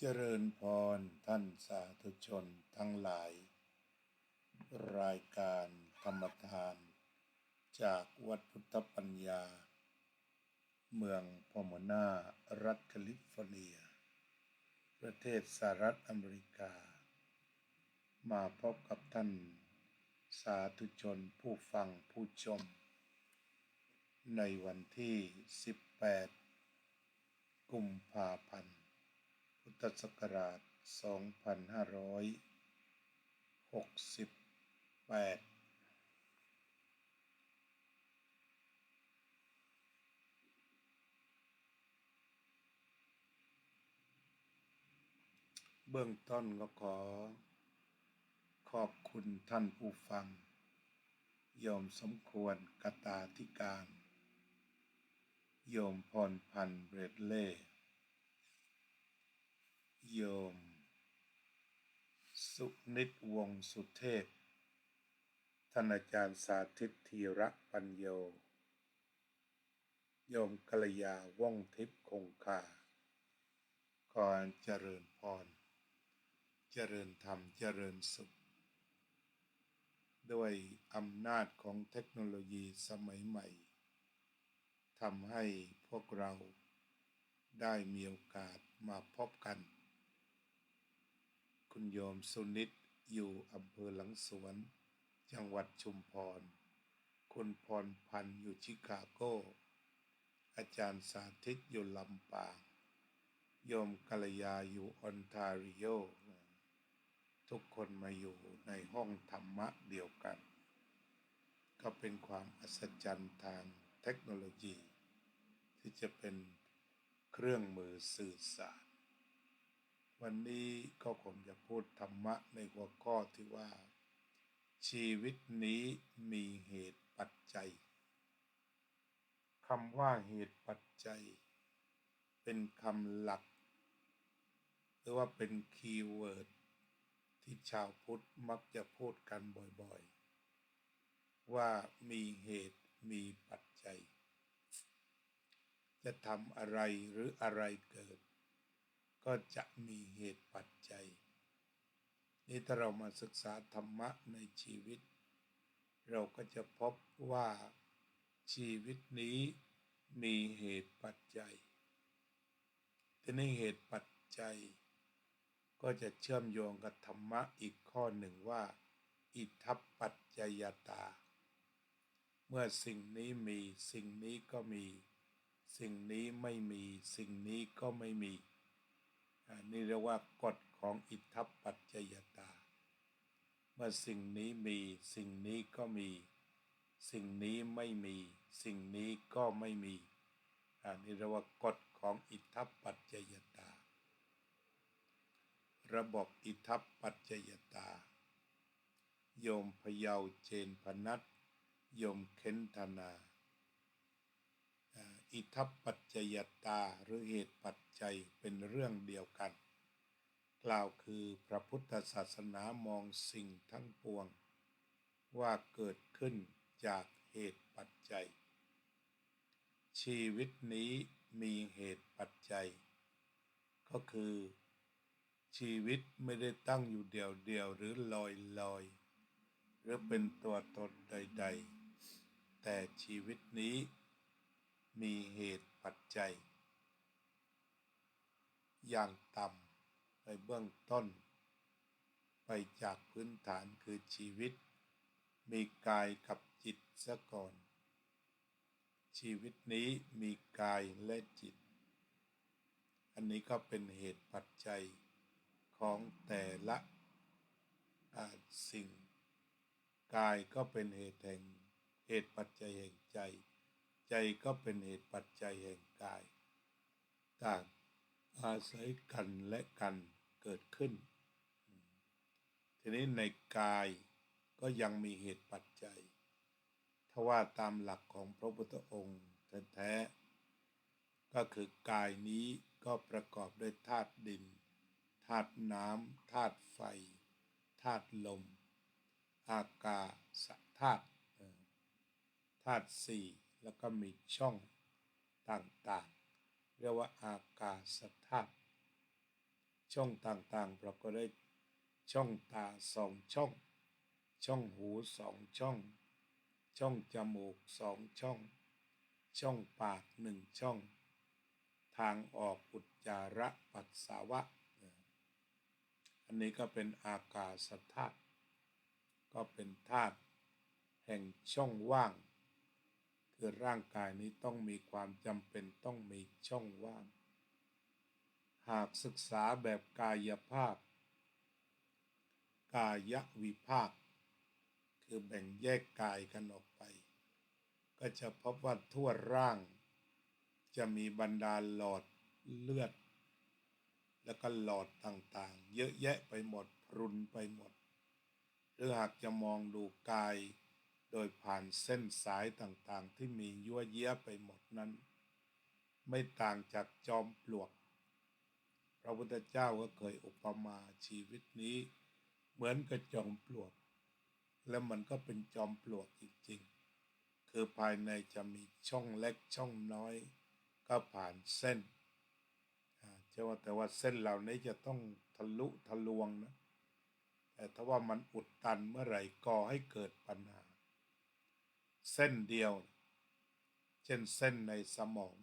เจริญพรท่านสาธุชนทั้งหลายรายการธรรมทานจากวัดพุทธปัญญาเมืองพอมอนารัฐแคลิฟอร์เนียประเทศสหรัฐอเมริกามาพบกับท่านสาธุชนผู้ฟังผู้ชมในวันที่18กุมภาพันธ์พุทธศักราช2568เบื้องต้นก็ขอขอบคุณท่านผู้ฟังโยมสมควรกตาธิการโยมพรพันธ์เบรดเล่โยมสุนิตวงศ์สุเทพท่านอาจารย์สาธิตธีระปัญโยโยมกัลยาว่องทิพย์คงคาขอเจริญพรเจริญธรรมเจริญสุขด้วยอำนาจของเทคโนโลยีสมัยใหม่ทำให้พวกเราได้มีโอกาสมาพบกันคุณโยมสุนิตอยู่อำเภอหลังสวนจังหวัดชุมพรคุณพรพันธ์อยู่ชิคาโกอาจารย์สาธิตอยู่ลำปางโยมกัลยาอยู่ออนทาริโอทุกคนมาอยู่ในห้องธรรมะเดียวกันก็เป็นความอัศจรรย์ทางเทคโนโลยีที่จะเป็นเครื่องมือสื่อสารวันนี้ก็คงจะพูดธรรมะในหัวข้อที่ว่าชีวิตนี้มีเหตุปัจจัยคำว่าเหตุปัจจัยเป็นคำหลักหรือว่าเป็นคีย์เวิร์ดที่ชาวพุทธมักจะพูดกันบ่อยๆว่ามีเหตุมีปัจจัยจะทำอะไรหรืออะไรเกิดก็จะมีเหตุปัจจัยนี่ถ้าเรามาศึกษาธรรมะในชีวิตเราก็จะพบว่าชีวิตนี้มีเหตุปัจจัยทีนี้เหตุปัจจัยก็จะเชื่อมโยงกับธรรมะอีกข้อหนึ่งว่าอิทธัปปัจจยตาเมื่อสิ่งนี้มีสิ่งนี้ก็มีสิ่งนี้ไม่มีสิ่งนี้ก็ไม่มีนี่เรียกว่ากฎของอิทธัปปัจจยตาเมื่อสิ่งนี้มีสิ่งนี้ก็มีสิ่งนี้ไม่มีสิ่งนี้ก็ไม่มีนี่เรียกว่ากฎของอิทธัปปัจจยตาระบบอิทธัปปัจจยตาโยมพเยาเจนพนัสโยมเข็นธนาอิทธัปปัจจยตาหรือเหตุปัจจัยเป็นเรื่องเดียวกันกล่าวคือพระพุทธศาสนามองสิ่งทั้งปวงว่าเกิดขึ้นจากเหตุปัจจัยชีวิตนี้มีเหตุปัจจัยก็คือชีวิตไม่ได้ตั้งอยู่เดียวๆหรือลอยหรือเป็นตัวตนใดๆแต่ชีวิตนี้มีเหตุปัจจัยอย่างต่ำในเบื้องต้นไปจากพื้นฐานคือชีวิตมีกายกับจิตซะก่อนชีวิตนี้มีกายและจิตอันนี้ก็เป็นเหตุปัจจัยของแต่ละสิ่งกายก็เป็นเหตุปัจจัยแห่งใจใจก็เป็นเหตุปัจจัยแห่งกายต่างอาศัยกันและกันเกิดขึ้นทีนี้ในกายก็ยังมีเหตุปัจจัยถ้าว่าตามหลักของพระพุทธองค์แท้ๆก็คือกายนี้ก็ประกอบด้วยธาตุดินธาตุน้ำธาตุไฟธาตุลมอากาศธาตุธาตุสี่แล้วก็มีช่องต่างๆเรียกว่าอากาศธาตุ ช่องต่างๆประกอบด้วยช่องตา2 ช่องช่องหู2 ช่องช่องจมูก2 ช่องช่องปาก1 ช่องทางออกอุจจาระปัสสาวะอันนี้ก็เป็นอากาศธาตุก็เป็นธาตุแห่งช่องว่างคือร่างกายนี้ต้องมีความจำเป็นต้องมีช่องว่างหากศึกษาแบบกายภาพกายวิภาคคือแบ่งแยกกายกันออกไปก็จะพบว่าทั่วร่างจะมีบรรดาหลอดเลือดแล้วก็หลอดต่างๆเยอะแยะไปหมดพรุนไปหมดหรือหากจะมองดูกายโดยผ่านเส้นสายต่างๆที่มียั่วเยี้ยไปหมดนั้นไม่ต่างจากจอมปลวกพระพุทธเจ้าก็เคยอุปมาชีวิตนี้เหมือนกับจอมปลวกและมันก็เป็นจอมปลวกจริงๆคือภายในจะมีช่องเล็กช่องน้อยก็ผ่านเส้นแต่ว่าเส้นเหล่านี้จะต้องทะลุทะลวงนะแต่ถ้าว่ามันอุดตันเมื่อไหร่ก่อให้เกิดปัญหาเส้นเดียวเช่นเส้นในสมอง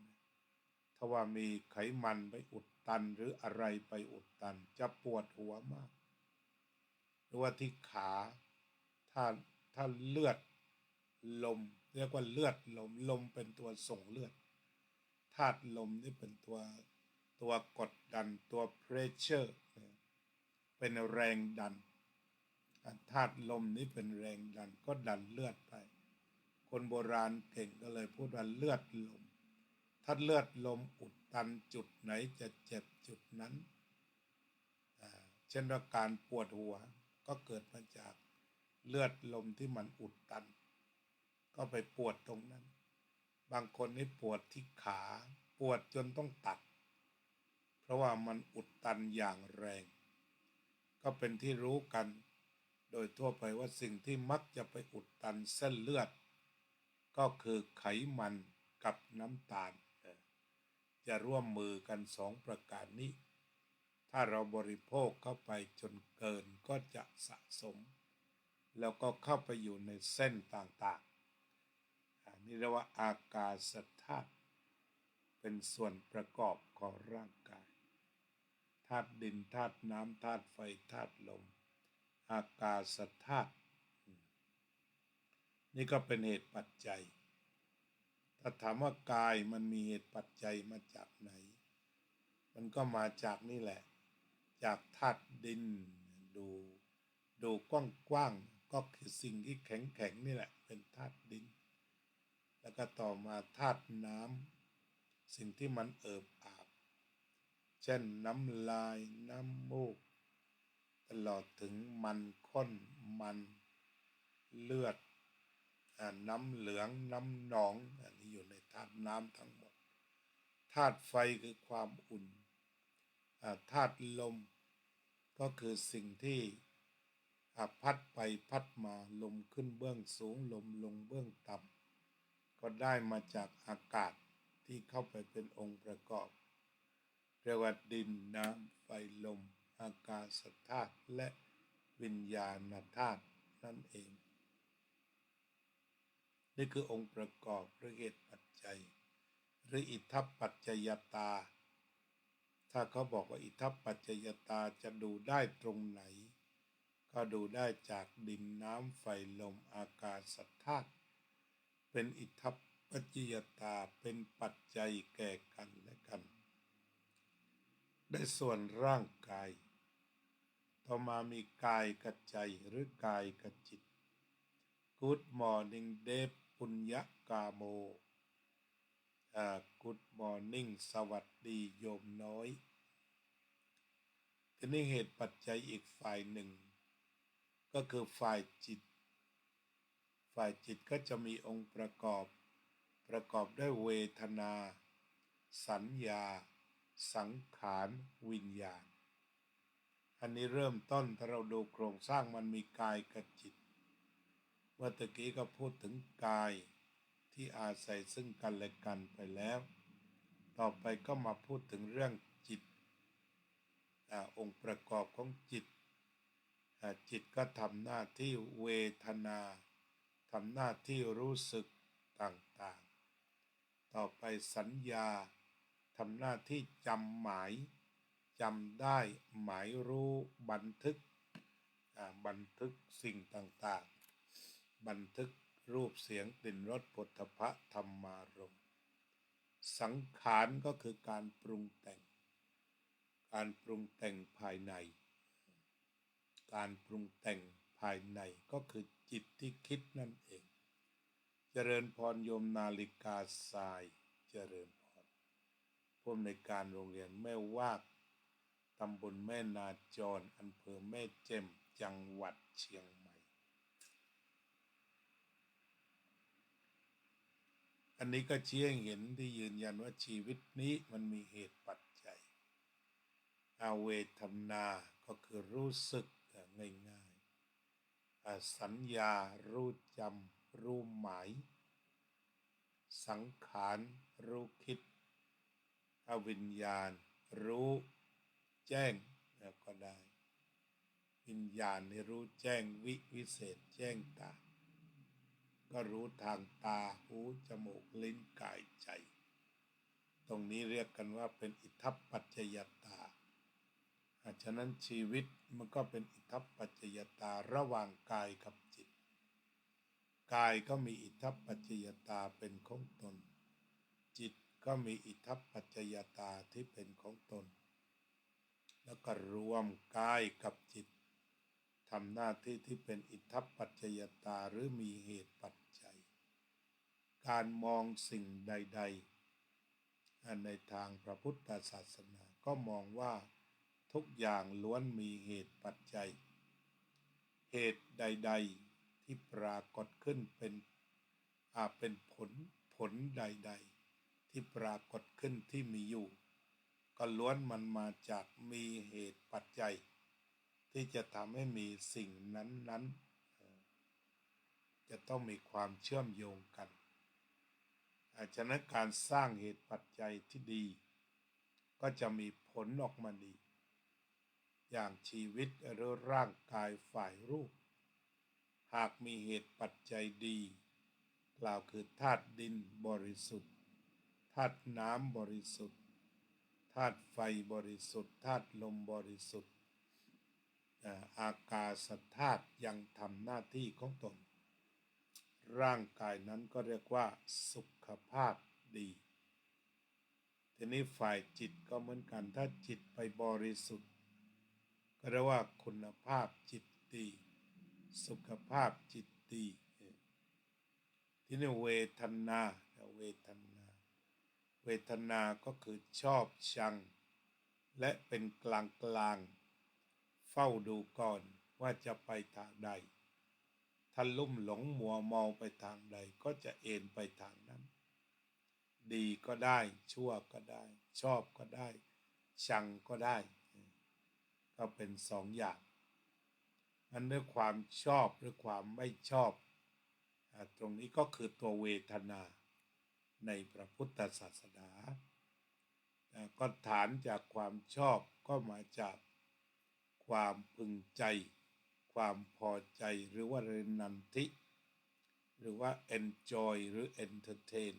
ถ้าว่ามีไขมันไปอุดตันหรืออะไรไปอุดตันจะปวดหัวมากหรือว่าที่ขาถ้าถ้าเลือดลมเรียกว่าเลือดลมเป็นตัวส่งเลือดธาตุลมนี่เป็นตัวกดดันตัว pressure เป็นแรงดันธาตุลมนี่เป็นแรงดันก็ดันเลือดไปคนโบราณเก่งก็เลยพูดว่าเลือดลมถ้าเลือดลมอุดตันจุดไหนจะเจ็บจุดนั้นเช่นว่าการปวดหัวก็เกิดมาจากเลือดลมที่มันอุดตันก็ไปปวดตรงนั้นบางคนนี่ปวดที่ขาปวดจนต้องตัดเพราะว่ามันอุดตันอย่างแรงก็เป็นที่รู้กันโดยทั่วไปว่าสิ่งที่มักจะไปอุดตันเส้นเลือดก็คือไขมันกับน้ำตาลจะร่วมมือกัน2 ประการนี้ถ้าเราบริโภคเข้าไปจนเกินก็จะสะสมแล้วก็เข้าไปอยู่ในเส้นต่างๆนี่เรียกว่าอากาศธาตุเป็นส่วนประกอบของร่างกายธาตุดินธาตุน้ำธาตุไฟธาตุลมอากาศธาตุนี่ก็เป็นเหตุปัจจัยถ้าถามว่ากายมันมีเหตุปัจจัยมาจากไหนมันก็มาจากนี่แหละจากธาตุดินดูกว้างๆก็คือสิ่งที่แข็งๆนี่แหละเป็นธาตุดินแล้วก็ต่อมาธาตุน้ำสิ่งที่มันเอิบอาบเช่นน้ำลายน้ำมูกตลอดถึงมันข้นมันเลือดน้ำเหลืองน้ำหนองอันนี้อยู่ในธาตุน้ำทั้งหมดธาตุไฟคือความอุ่นธาตุลมก็คือสิ่งที่พัดไปพัดมาลมขึ้นเบื้องสูงลมลงเบื้องต่ำก็ได้มาจากอากาศที่เข้าไปเป็นองค์ประกอบเรียกว่าดินน้ำไฟลมอากาศธาตุและวิญญาณธาตุนั่นเองนี่คือองค์ประกอบหรือเหตุปัจจัยหรืออิทธัปปัจจยตาถ้าเขาบอกว่าอิทธัปปัจจยตาจะดูได้ตรงไหนก็ดูได้จากดินน้ำไฟลมอากาศธาตุเป็นอิทธัปปัจจยตาเป็นปัจจัยแก่กันและกันได้ส่วนร่างกายต่อมามีกายกับใจหรือกายกับจิต Good morning เดฟปุญญกาโมGood morning สวัสดีโยมน้อยทีนี้เหตุปัจจัยอีกฝ่ายหนึ่งก็คือฝ่ายจิตก็จะมีองค์ประกอบด้วยเวทนาสัญญาสังขารวิญญาณอันนี้เริ่มต้นถ้าเราดูโครงสร้างมันมีกายกับจิตเมื่อตะกี้ก็พูดถึงกายที่อาศัยซึ่งกันและกันไปแล้วต่อไปก็มาพูดถึงเรื่องจิต องค์ประกอบของจิตจิตก็ทำหน้าที่เวทนาทำหน้าที่รู้สึกต่างๆต่อไปสัญญาทำหน้าที่จำหมายจำได้หมายรู้บันทึกบันทึกสิ่งต่างๆบันทึกรูปเสียงกลิ่นรสโผฏฐัพพะธรรมารมณ์สังขารก็คือการปรุงแต่งภายในการปรุงแต่งภายในก็คือจิตที่คิดนั่นเองเจริญพรโยมนาฬิกาทรายเจริญพรผู้อำนวยการโรงเรียนแม่วากตำบลแม่นาจรอำเภอแม่แจ่มจังหวัดเชียงใหม่อันนี้ก็ชี้ให้เห็นที่ยืนยันว่าชีวิตนี้มันมีเหตุปัจจัยเวทนาก็คือรู้สึกง่ายๆสัญญารู้จำรู้หมายสังขารรู้คิดวิญญาณรู้แจ้งก็ได้วิญญาณนี่รู้แจ้งวิเศษแจ้งตาก็รู้ทางตาหูจมูกลิ้นกายใจตรงนี้เรียกกันว่าเป็นอิทธัปปัจจยตาฉะนั้นชีวิตมันก็เป็นอิทธัปปัจจยตาระหว่างกายกับจิตกายก็มีอิทธัปปัจจยตาเป็นของตนจิตก็มีอิทธัปปัจจยตาที่เป็นของตนแล้วก็รวมกายกับจิตทำหน้าที่ที่เป็นอิทธัปปัจจยตาหรือมีเหตุปัจจัยการมองสิ่งใดๆในทางพระพุทธศาสนาก็มองว่าทุกอย่างล้วนมีเหตุปัจจัยเหตุใดๆที่ปรากฏขึ้นเป็นผลใดๆที่ปรากฏขึ้นที่มีอยู่ก็ล้วนมันมาจากมีเหตุปัจจัยที่จะทำให้มีสิ่งนั้นๆจะต้องมีความเชื่อมโยงกันฉะนั้นการสร้างเหตุปัจจัยที่ดีก็จะมีผลออกมาดีอย่างชีวิตหรือร่างกายฝ่ายรูปหากมีเหตุปัจจัยดีกล่าวคือธาตุดินบริสุทธิ์ธาตุน้ำบริสุทธิ์ธาตุไฟบริสุทธิ์ธาตุลมบริสุทธิ์อากาศธาตุยังทำหน้าที่ของตนร่างกายนั้นก็เรียกว่าสุขภาพดีทีนี้ฝ่ายจิตก็เหมือนกันถ้าจิตไปบริสุทธิ์ก็เรียกว่าคุณภาพจิตดีสุขภาพจิตดีทีนี้เวทนาก็คือชอบชังและเป็นกลางเฝ้าดูก่อนว่าจะไปทางใดถ้าลุ่มหลงมัวเมาไปทางใดก็จะเอ็นไปทางนั้นดีก็ได้ชั่วก็ได้ชอบก็ได้ชังก็ได้ก็เป็นสองอย่างอันด้วยความชอบหรือความไม่ชอบตรงนี้ก็คือตัวเวทนาในพระพุทธศาสนาก็ฐานจากความชอบก็มาจากความพึงใจความพอใจหรือว่าเรนันทิหรือว่า enjoy หรือ entertain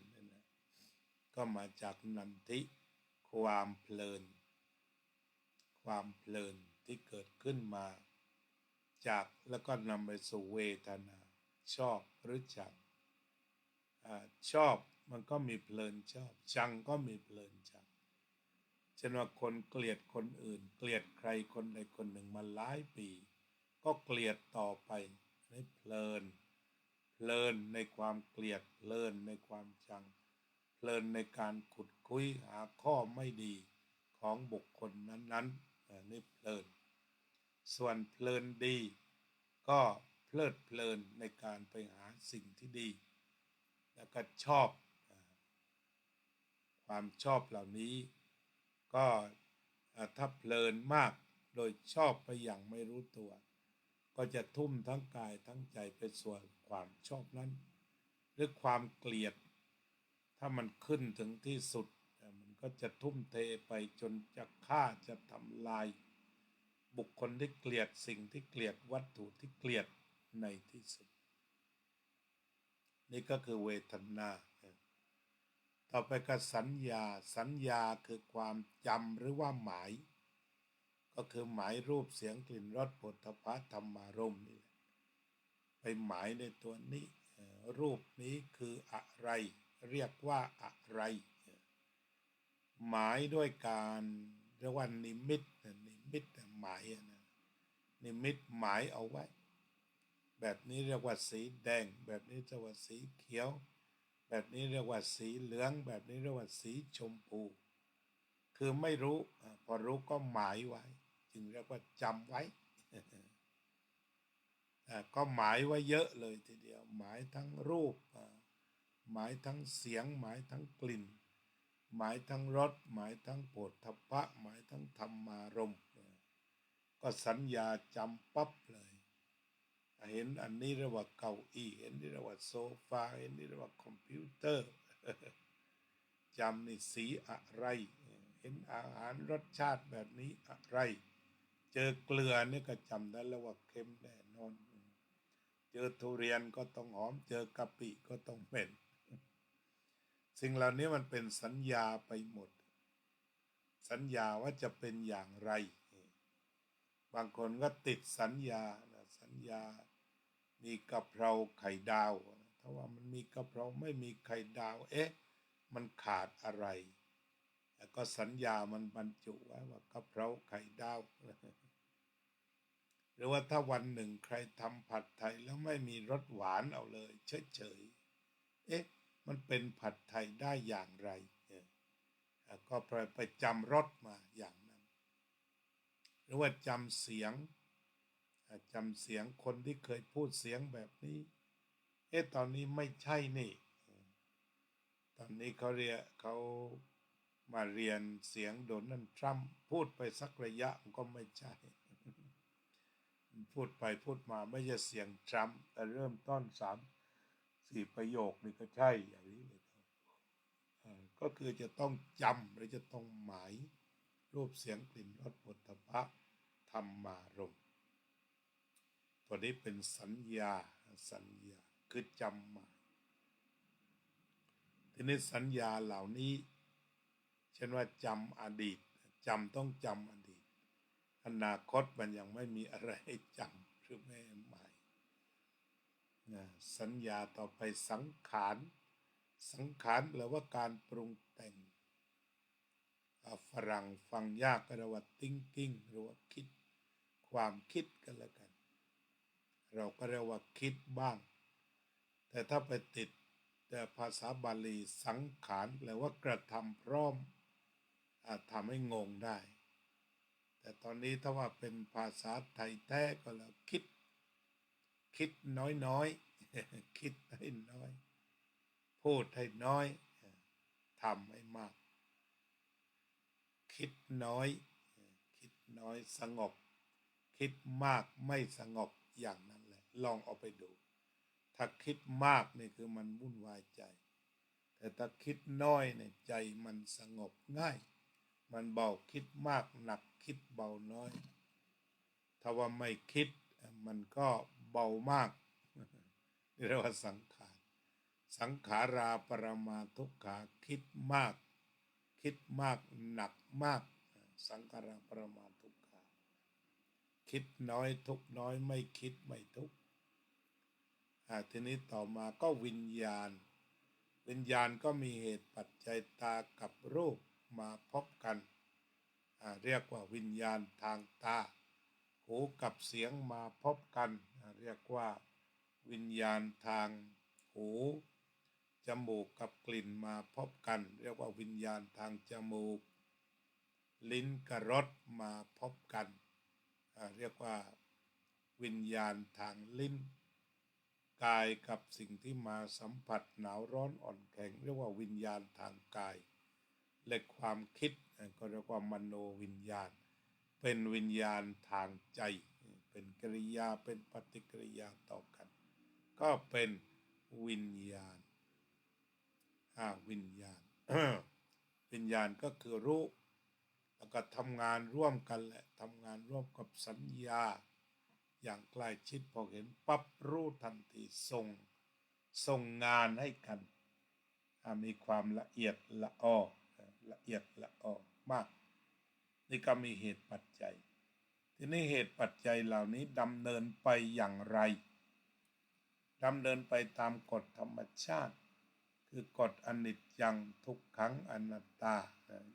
ก็มาจากนันทิความเพลินที่เกิดขึ้นมาจากแล้วก็นำไปสู่เวทนาชอบหรือชังชอบมันก็มีเพลินชอบชังก็มีเพลินชังเช่นว่าคนเกลียดคนอื่นเกลียดใครคนใดคนหนึ่งมาหลายปีก็เกลียดต่อไปให้เพลินในความเกลียดเพลินในความชังเพลินในการขุดคุยหาข้อไม่ดีของบุคคลนั้นๆนี่เพลินส่วนเพลินดีก็เพลิดเพลินในการไปหาสิ่งที่ดีแล้วก็ชอบความชอบเหล่านี้ก็ถ้าเพลินมากโดยชอบไปอย่างไม่รู้ตัวก็จะทุ่มทั้งกายทั้งใจไปส่วนความชอบนั้นหรือความเกลียดถ้ามันขึ้นถึงที่สุดมันก็จะทุ่มเทไปจนจะฆ่าจะทำลาย บุคคลที่เกลียดสิ่งที่เกลียดวัตถุที่เกลียดในที่สุดนี่ก็คือเวทนาต่อไปก็สัญญาสัญญาคือความจำหรือว่าหมายก็คือหมายรูปเสียงกลิ่นรสโผฏฐัพพะธรรมารมณ์นี่แหละไปหมายในตัวนี้รูปนี้คืออะไรเรียกว่าอะไรหมายด้วยการเรียกว่านิมิตนิมิตหมายนะนิมิตหมายเอาไว้แบบนี้เรียกว่าสีแดงแบบนี้เรียกว่าสีเขียวแบบนี้เรียกว่าสีเหลืองแบบนี้เรียกว่าสีชมพูคือไม่รู้พอรู้ก็หมายไว้จึงเรียกว่าจำไว้ก็หมายไว้เยอะเลยทีเดียวหมายทั้งรูปหมายทั้งเสียงหมายทั้งกลิ่นหมายทั้งรสหมายทั้งโผฏฐัพพะหมายทั้งธรรมารมณ์ก็สัญญาจำปั๊บเลยเห็นอันนี้เรียกว่าเก้าอี้เห็นนี่เรียกว่าโซฟาเห็นนี่เรียกว่าคอมพิวเตอร์จำนี่สีอะไรเห็นอาหารรสชาติแบบนี้อะไรเจอเกลือนี่ก็จำได้แล้วว่าเค็มแน่นอนเจอทุเรียนก็ต้องหอมเจอกะปิก็ต้องเป็นสิ่งเหล่านี้มันเป็นสัญญาไปหมดสัญญาว่าจะเป็นอย่างไรบางคนก็ติดสัญญาสัญญามีกะเพราไข่ดาวถ้าว่ามันมีกะเพราไม่มีไข่ดาวมันขาดอะไรแล้วก็สัญญามันบรรจุไว้ว่ากะเพราไข่ดาวหรือว่าถ้าวันหนึ่งใครทำผัดไทยแล้วไม่มีรสหวานเอาเลยเฉยๆมันเป็นผัดไทยได้อย่างไรก็ไปจำรสมาอย่างนั้นหรือว่าจำเสียงคนที่เคยพูดเสียงแบบนี้ตอนนี้ไม่ใช่นี่ตอนนี้เขามาเรียนเสียงโดนัลด์ทรัมป์พูดไปสักระยะมันก็ไม่ใช่พูดไปพูดมาไม่ใช่เสียงทรัมป์แต่เริ่มต้น3-4ประโยคนี่ก็ใช่อย่างนี้เลยก็คือจะต้องจำหรือจะต้องหมายรูปเสียงกลิ่นรสโผฏฐัพพะธรรมารมณ์ตัวนี้เป็นสัญญาคือจำมาทีนี้สัญญาเหล่านี้เช่นว่าจำอดีตต้องจำอดีตอนาคตมันยังไม่มีอะไรให้จำหรือไม่หมายสัญญาต่อไปสังขารหรือว่าการปรุงแต่งฝรั่งฟังยากก็เรียกว่า thinking หรือว่าคิดความคิดกันแล้วกันเราก็เรียกว่าคิดบ้างแต่ถ้าไปติดแต่ภาษาบาลีสังขารแปลว่ากระทำพร้อมทำให้งงได้แต่ตอนนี้ถ้าว่าเป็นภาษาไทยแท้ก็แล้วคิดน้อยคิดให้น้อยพูดให้น้อยทำให้มากคิดน้อยสงบคิดมากไม่สงบอย่างนั้นแหละลองเอาไปดูถ้าคิดมากนี่คือมันวุ่นวายใจแต่ถ้าคิดน้อยเนี่ยใจมันสงบง่ายมันเบาคิดมากหนักคิดเบาน้อยถ้าว่าไม่คิดมันก็เบามากเรียกว่าสังขาราปรมาทุกขาคิดมากหนักมากสังขาราปรมาทุกขาคิดน้อยทุกน้อยไม่คิดไม่ทุกทีนี้ต่อมาก็วิญญาณก็มีเหตุปัจจัยตากับรูปมาพบกันเรียกว่าวิญญาณทางตาหูกับเสียงมาพบกันเรียกว่าวิญญาณทางหูจมูกกับกลิ่นมาพบกันเรียกว่าวิญญาณทางจมูกลิ้นกับรสมาพบกันเรียกว่าวิญญาณทางลิ้นกายกับสิ่งที่มาสัมผัสหนาวร้อนอ่อนแข็งเรียกว่าวิญญาณทางกายและความคิดก็เรียกว่ามโนวิญญาณเป็นวิญญาณทางใจเป็นกิริยาเป็นปฏิกิริยาต่อกันก็เป็นวิญญาณวิญญาณ วิญญาณก็คือรู้ แล้วก็ทำงานร่วมกันแหละทำงานร่วมกับสัญญาอย่างใกล้ชิดพอเห็นปั๊บรู้ทันทีส่งงานให้กันมีความละเอียดละออละเอียดละออมากนี่ก็มีเหตุปัจจัยทีนี้เหตุปัจจัยเหล่านี้ดำเนินไปอย่างไรดำเนินไปตามกฎธรรมชาติคือกฎอนิจจังทุกขังอนัตตา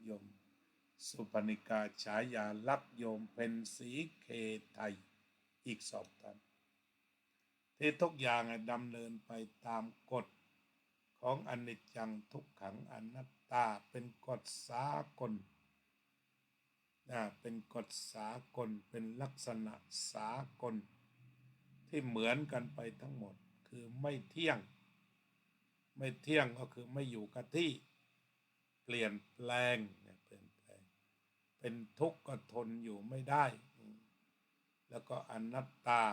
โยมสุพนิกาฉายาลักษณ์โยมเป็นสีเคไทยอีกสองท่านที่ทุกอย่างดำเนินไปตามกฎของอนิจจังทุกขังอนัตตาเป็นกฎสากลเป็นกฎสากลเป็นลักษณะสากลที่เหมือนกันไปทั้งหมดคือไม่เที่ยงก็คือไม่อยู่กับที่เปลี่ยนแปลงเป็นทุกข์ก็ทนอยู่ไม่ได้แล้วก็อนัตตา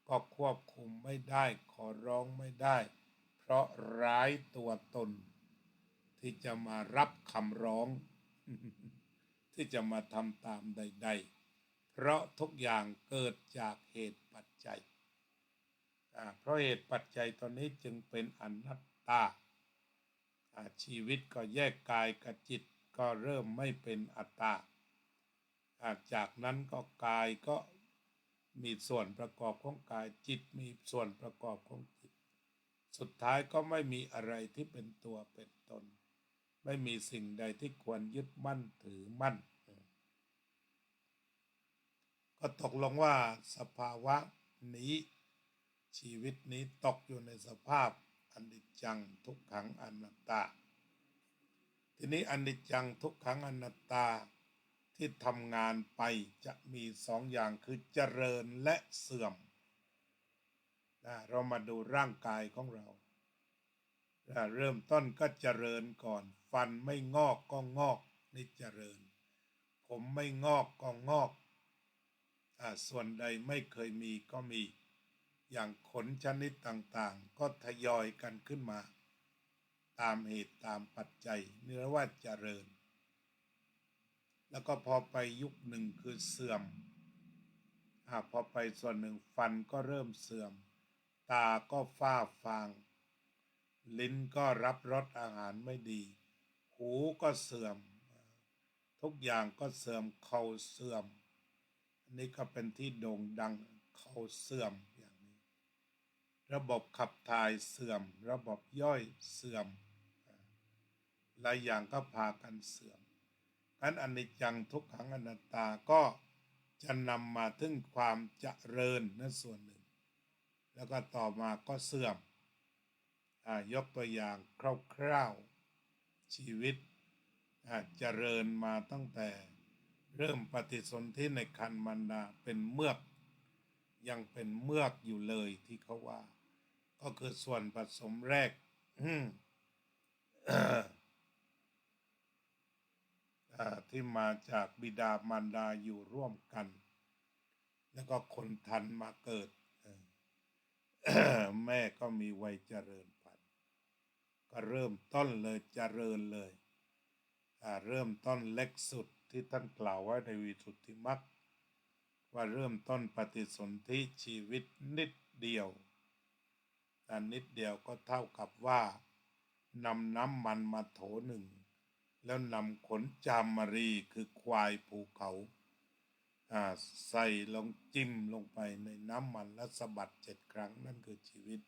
ก็ควบคุมไม่ได้ขอร้องไม่ได้เพราะร้ายตัวตนที่จะมารับคำร้องที่จะมาทำตามใดๆเพราะทุกอย่างเกิดจากเหตุปัจจัยเพราะเหตุปัจจัยตอนนี้จึงเป็นอนัตตาชีวิตก็แยกกายกับจิตก็เริ่มไม่เป็นอัตตาจากนั้นก็กายก็มีส่วนประกอบของกายจิตมีส่วนประกอบของจิตสุดท้ายก็ไม่มีอะไรที่เป็นตัวเป็นตนไม่มีสิ่งใดที่ควรยึดมั่นถือมั่นก็ตกลงว่าสภาวะนี้ชีวิตนี้ตกอยู่ในสภาพอนิจจังทุกขังอนัตตาทีนี้อนิจจังทุกขังอนัตตาที่ทำงานไปจะมีสองอย่างคือเจริญและเสื่อมเรามาดูร่างกายของเราเริ่มต้นก็เจริญก่อนฟันไม่งอกก็งอกนี่เจริญผมไม่งอกก็งอกส่วนใดไม่เคยมีก็มีอย่างขนชนิดต่างๆก็ทยอยกันขึ้นมาตามเหตุตามปัจจัยเรียกว่าเจริญแล้วก็พอไปยุคหนึ่งคือเสื่อมพอไปส่วนหนึ่งฟันก็เริ่มเสื่อมตาก็ฝ้าฟางลิ้นก็รับรสอาหารไม่ดีหูก็เสื่อมทุกอย่างก็เสื่อมเข่าเสื่อมอันนี้ก็เป็นที่โด่งดังเข่าเสื่อมอย่างนี้ระบบขับถ่ายเสื่อมระบบย่อยเสื่อมหลายอย่างก็พากันเสื่อมนั้นอนิจจังทุกขังอนัตตาก็จะนำมาถึงความเจริญนั่นส่วนหนึ่งแล้วก็ต่อมาก็เสื่อมยกตัวอย่างคร่าวๆชีวิตเจริญมาตั้งแต่เริ่มปฏิสนธิในครรภ์มารดาเป็นเมือกยังเป็นเมือกอยู่เลยที่เขาว่าก็คือส่วนผสมแรกที่มาจากบิดามารดาอยู่ร่วมกันแล้วก็คนทันมาเกิดแม่ก็มีวัยเจริญพันธุ์ก็เริ่มต้นเลยเจริญเลยเริ่มต้นเล็กสุดที่ท่านกล่าวไว้ในวิสุทธิมรรคว่าเริ่มต้นปฏิสนธิชีวิตนิดเดียวนิดเดียวก็เท่ากับว่านำน้ำมันมาโถหนึ่งแล้วนำขนจามรีคือควายภูเขาใส่ลงจิ้มลงไปในน้ำมันและสะบัด7 ครั้งนั่นคือชีวิต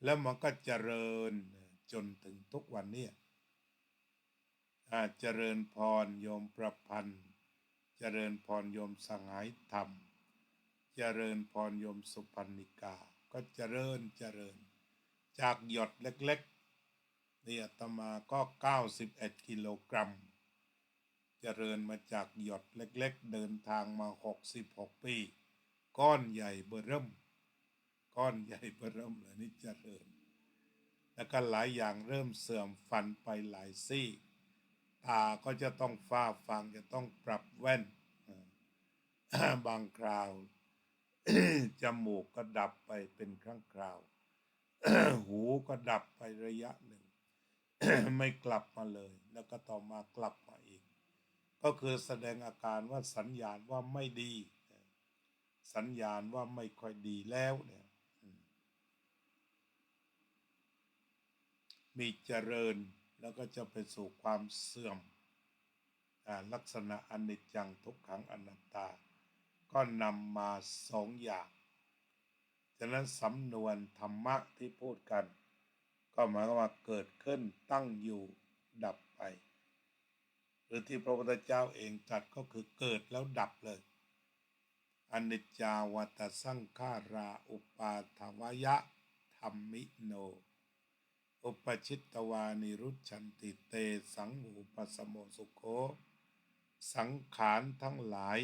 แล้วมันก็เจริญจนถึงทุกวันนี้เจริญพรโยมประพันธ์เจริญพรโยมสังหายธรรมเจริญพรโยมสุพรรณิกาก็เจริญจากหยดเล็กๆนี่อาตมาก็91 กิโลกรัมเจริญมาจากหยดเล็กๆเดินทางมา66 ปีก้อนใหญ่เบ้อเริ่มเลยนี่เจริญแล้วก็หลายอย่างเริ่มเสื่อมฟันไปหลายซี่ตาก็จะต้องฝ้าฟางจะต้องปรับแว่นบางคราว จมูกก็ดับไปเป็นครั้งคราว หูก็ดับไประยะหนึ่ง ไม่กลับมาเลยแล้วก็ต่อมากลับมาอีก ก็คือแสดงอาการว่าสัญญาณว่าไม่ดี สัญญาณว่าไม่ค่อยดีแล้วเนี่ยมีเจริญแล้วก็จะไปสู่ความเสื่อมลักษณะอนิจจังทุกขังอนัตตาก็นำมาสองอย่างฉะนั้นสำนวนธรรมะที่พูดกันก็หมายความว่าเกิดขึ้นตั้งอยู่ดับไปหรือที่พระพุทธเจ้าเองตรัสก็คือเกิดแล้วดับเลยอนิจจาวัตสังขาราอุปาทวยะธัมมิโนอุปชิตตวานิรุชชันติเตสังหูปสโมสุโขสังขารทั้งหลาย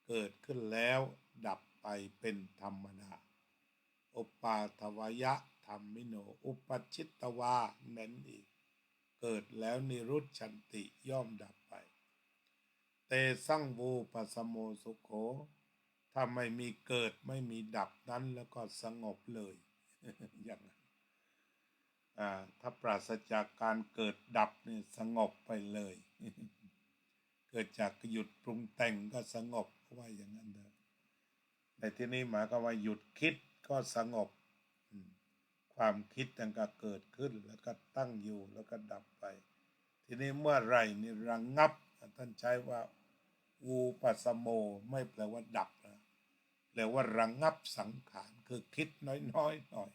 เกิดขึ้นแล้วดับไปเป็นธรรมดาอุปาทวยะธัมมิโนอุปชิตตวาเน้นอีกเกิดแล้วนิรุชชันติย่อมดับไปเตสังวูปสโมสุโขถ้าไม่มีเกิดไม่มีดับนั้นแล้วก็สงบเลย อย่างนั้นถ้าปราศจากการเกิดดับเนี่ยสงบไปเลย เกิดจากหยุดปรุงแต่งก็สงบว่าอย่างนั้นเถอะในที่นี้หมายก็ว่าหยุดคิดก็สงบความคิดต่างก็เกิดขึ้นแล้วก็ตั้งอยู่แล้วก็ดับไปทีนี้เมื่อไรนี่ระงับท่านใช้ว่าวูปัสโมไม่แปลว่าดับนะแปลว่าระงับสังขารคือคิดน้อยๆหน่อย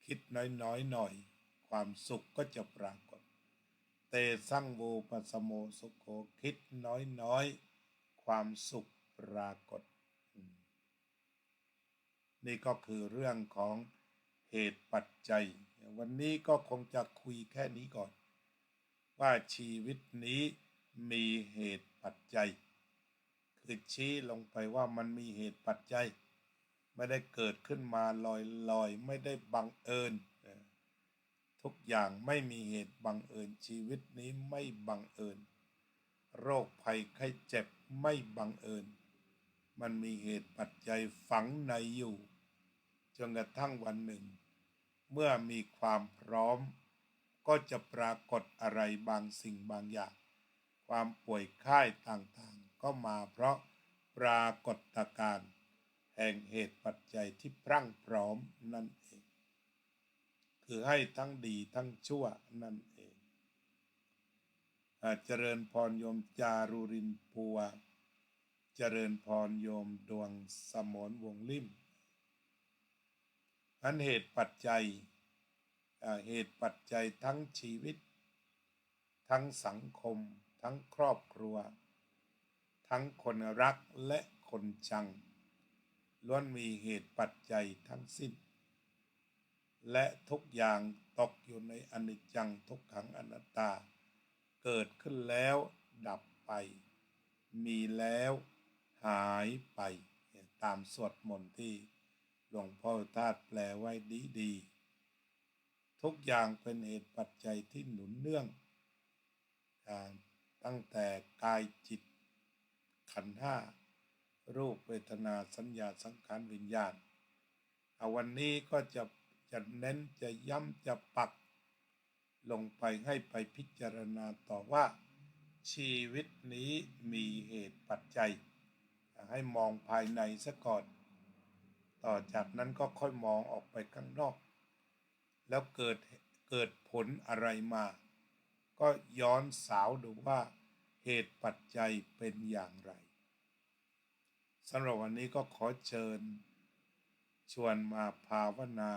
คิดน้อยๆหน่อยความสุขก็จะปรากฏเตสังวูปัสโมสุโขคิดน้อยๆความสุขปรากฏนี่ก็คือเรื่องของเหตุปัจจัยวันนี้ก็คงจะคุยแค่นี้ก่อนว่าชีวิตนี้มีเหตุปัจจัยคือชี้ลงไปว่ามันมีเหตุปัจจัยไม่ได้เกิดขึ้นมาลอยๆไม่ได้บังเอิญทุกอย่างไม่มีเหตุบังเอิญชีวิตนี้ไม่บังเอิญโรคภัยไข้เจ็บไม่บังเอิญมันมีเหตุปัจจัยฝังในอยู่จนกระทั่งวันหนึ่งเมื่อมีความพร้อมก็จะปรากฏอะไรบางสิ่งบางอย่างความป่วยไข้ต่างๆก็มาเพราะปรากฏการณ์แห่งเหตุปัจจัยที่พรั่งพร้อมนั่นเองคือให้ทั้งดีทั้งชั่วนั่นเองเจริญพรโยมจารุรินปัวเจริญพรโยมดวงสมรวงลิ่มอันเหตุปัจจัยทั้งชีวิตทั้งสังคมทั้งครอบครัวทั้งคนรักและคนชังล้วนมีเหตุปัจจัยทั้งสิ้นและทุกอย่างตกอยู่ในอนิจจังทุกขังอนัตตาเกิดขึ้นแล้วดับไปมีแล้วหายไปตามสวดมนต์ที่หลวงพ่อทาสแปลไว้ดีๆทุกอย่างเป็นเหตุปัจจัยที่หนุนเนื่องตั้งแต่กายจิตขันธ์ห้ารูปเวทนาสัญญาสังขารวิญญาณวันนี้ก็จะเน้นจะย้ำจะปักลงไปให้ไปพิจารณาต่อว่าชีวิตนี้มีเหตุปัจจัยให้มองภายในซะก่อนต่อจากนั้นก็ค่อยมองออกไปข้างนอกแล้วเกิดผลอะไรมาก็ย้อนสาวดูว่าเหตุปัจจัยเป็นอย่างไรสำหรับวันนี้ก็ขอเชิญชวนมาภาวนา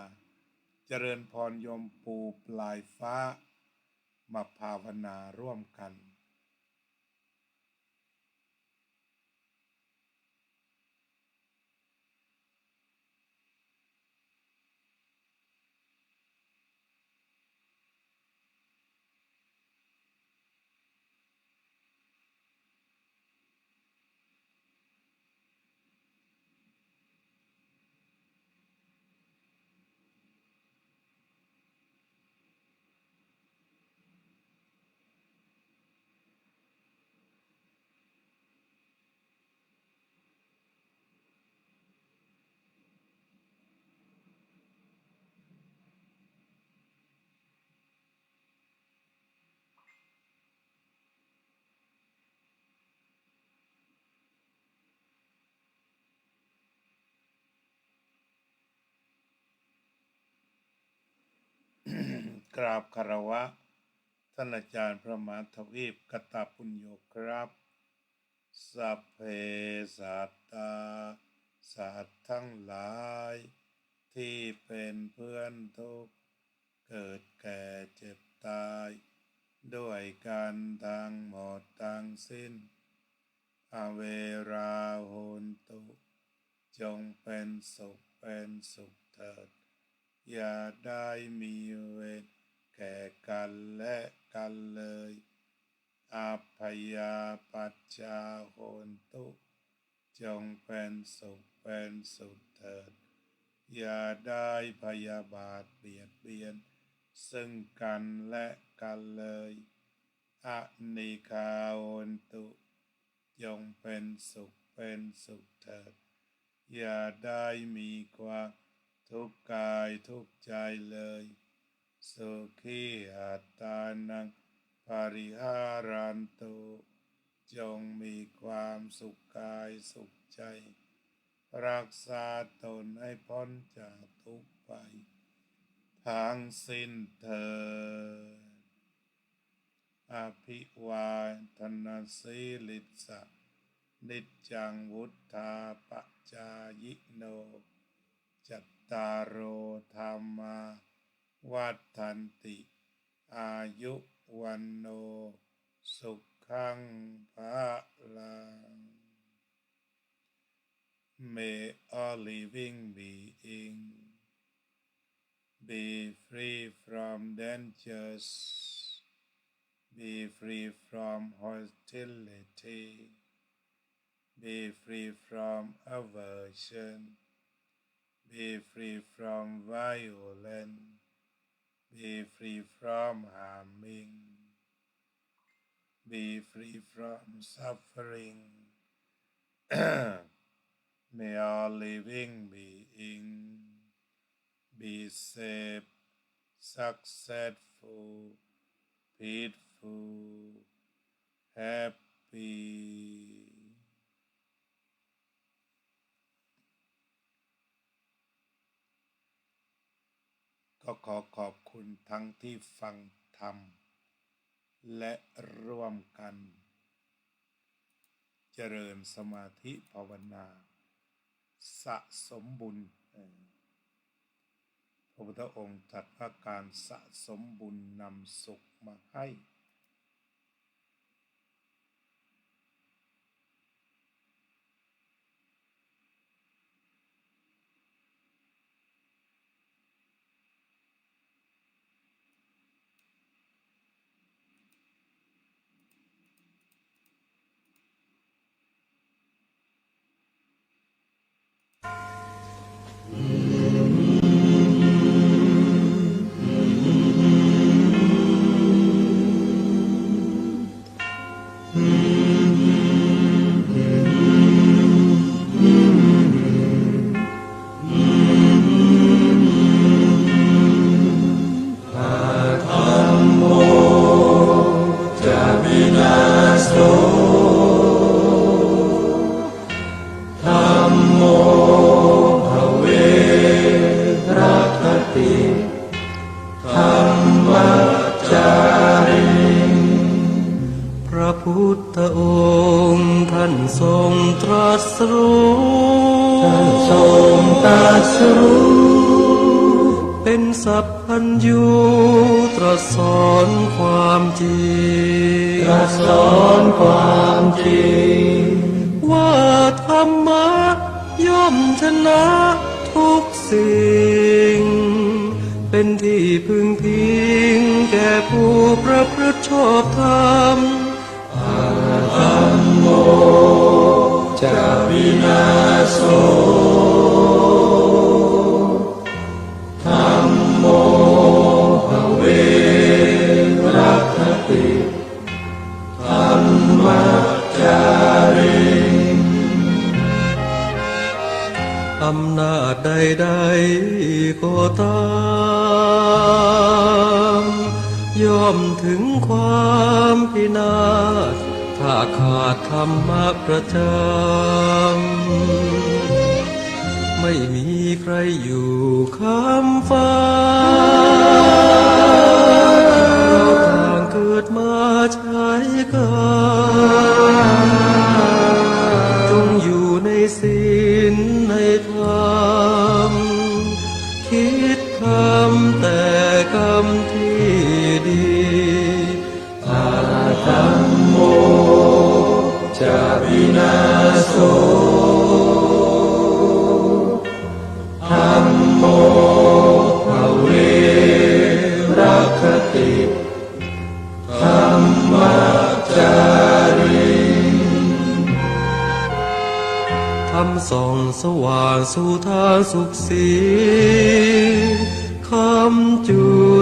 เจริญพรโยมปูปลายฟ้ามาภาวนาร่วมกัน กราบคารวะท่านอาจารย์พระมหาทวีปกตปุญโญครับสัพเพสัตตาสัตว์ทั้งหลายที่เป็นเพื่อนทุกข์เกิดแก่เจ็บตายด้วยกันทั้งหมดทั้งสิ้นอเวราโหนตุจงเป็นสุขเถิดอย่าได้มีเวรแก่กันและกันเลยอัพพยาปัชชาโหนตุจงเป็นสุขเถิดอย่าได้พยาบาทเบียดเบียนซึ่งกันและกันเลยอนิฆาโหนตุจงเป็นสุขเถิดอย่าได้มีความทุกข์กายทุกข์ใจเลยสุขีอัตตานังปริหารันตุจงมีความสุขกายสุขใจรักษาตนให้พ้นจากทุกข์ไปทั้งสิ้นเถิดอภิวาทนาสีลิสะนิจจังวุธาปจายโนจัตตารโอธรรมาวัฏันติอายุวันโนสุขังภะลัง May all living beings be free from dangers, be free from hostility, be free from aversion, be free from violence, be free from harming, be free from suffering. May all living beings be safe, successful, peaceful, happy.ก็ขอขอบคุณทั้งที่ฟังธรรมและร่วมกันเจริญสมาธิภาวนาสะสมบุญพระพุทธองค์ตรัสว่าการสะสมบุญนำสุขมาให้พระพุทธองค์ท่านทรงตรัสรู้เป็นสัพพัญญูตรัสสอนความจริงว่าธรรมะย่อมชนะทุกสิ่งเป็นที่พึงพิงแก่ผู้ประพฤติชอบธรรมธัมโมจะวินาโสธัมโมภเวรัคติธัมมัจจาริอำนาจใดๆก็ตามย่อมถึงความพินาศถ้าขาดธรรมะประจำไม่มีใครอยู่ค้ำฟ้า ำที่ดีอาธรรมโมจะวินาโสธัมโมภเวรัคคติธัมมัจจาริธรรมส่องสว่างสู่ทางสุขสีคำจุ